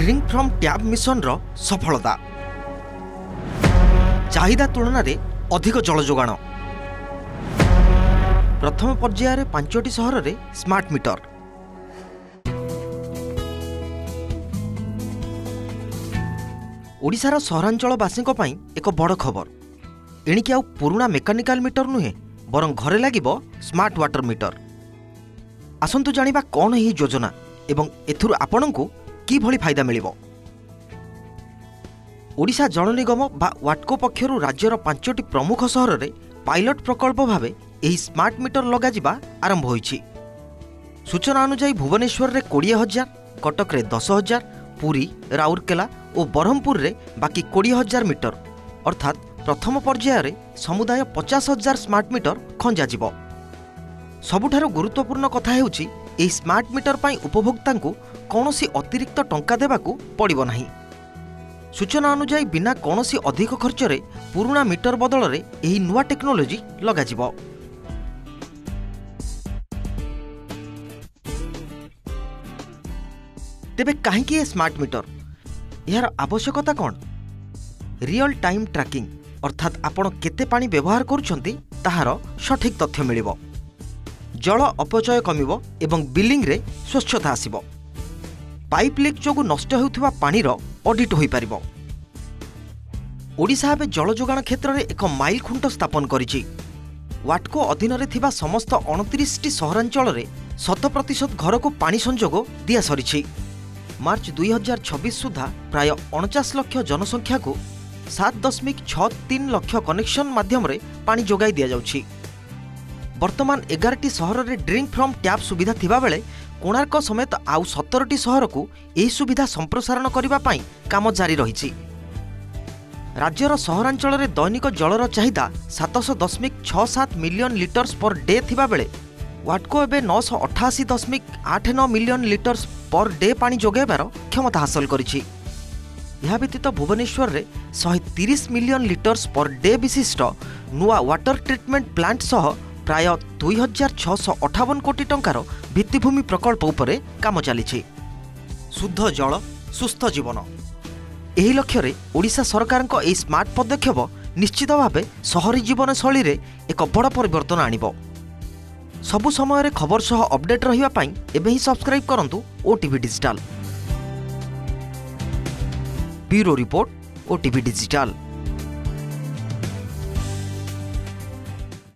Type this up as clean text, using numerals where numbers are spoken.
Drink from tap mission रो सफलता चाहिदा तुलन में अधिक जल जोगाण प्रथम पर्यायर 5टी सहर में स्मार्ट मीटर ओडिशार सहरांचलवासी एक बड़ खबर एणिकी आउ पुराना मेकानिकल मीटर नुहे बर घरे लागिबो स्मार्ट वाटर मीटर। आसंतु जानिबा कौन ही योजना एवं एथुरु आपणंकु कि भली फायदा मिलिबो। ओडिशा जल निगम बा वाटको पक्षरु राज्यर 5टी प्रमुख सहर में पायलट प्रकल्प भावे एही स्मार्ट मीटर लगा जिबा आरंभ होईछि। सूचना अनुसार भुवनेश्वर रे 20,000, कटक रे 10,000, पुरी, राउरकेला और ब्रह्मपुर रे बाकी 20,000 मीटर अर्थात प्रथम पर्यायर समुदाय 50,000 स्मार्ट मीटर खंजा जिवो। सबुठारु गुरुत्वपूर्ण कथा हेउछि एही स्मार्ट मीटर पाई उपभोक्तांकु कौनसी अतिरिक्त टंका देबाकु पड़िबो नाही। सूचना अनुसार बिना कौनसी अधिक खर्चरे पुराना मीटर बदल रे एही नुआ टेक्नोलोजी लगा जिवो। तेबे काहेकि ए स्मार्ट मीटर यार आवश्यकता कौन? रियल टाइम ट्रैकिंग अर्थात आपण केते पानी व्यवहार करुछंती ताहार सठिक तथ्य मिलिबो। जल अपचय कमिबो एवं बिलिंग रे स्वच्छता आसीबो। पाइप लीक जोगु नष्ट हेउथिबा पानीर ऑडिट होई पारिबो। ओडिशा एबे जल जोगाण क्षेत्र में एक माइल खुंट स्थापन करिछि। वाटको अधीन रे थिबा समस्त 29टी सहरांचल रे 100% घर को पानी संजोग दिया सरिछि। मार्च 2026 सुधा प्राय 49 लाख जनसंख्या को 7.63 लाख कनेक्शन माध्यम रे पानी जोगाई दिया जाउछि। वर्तमान 11टी सहर रे ड्रिंक फ्रॉम टैप सुविधा थिबा बेले कोणार्क समेत आउ 17टी सहर को एही सुविधा संप्रसारण करिबा पाई काम जारी रहिछि। राज्यर सहरांचल रे दैनिक जलर चाहिदा 700.67 मिलियन लिटर्स पर डे थिबा बेले वाटको एबे 988.89 मिलियन लिटर्स पर डे पानी जोगाइबार क्षमता हासिल करिछि। यह व्यतीत भुवनेश्वर रे 130 मिलियन लिटर्स पर डे विशिष्ट नुआ वाटर ट्रीटमेंट प्लांट सह प्राय 2,658 कोटी टंकार भित्तिभूमि प्रकल्प उपरे काम चलिछि। शुद्ध जल सुस्थ जीवन एही लक्ष्य रे ओडिशा सरकारक एही स्मार्ट पदक्षेप निश्चित भावे शहरी जीवन शैली रे एक बड़ परिवर्तन आनिबो। सबु समय रे खबर सह अपडेट रहिबा पाई एबे ही सब्सक्राइब करंतु OTV digital. Bureau report OTV digital.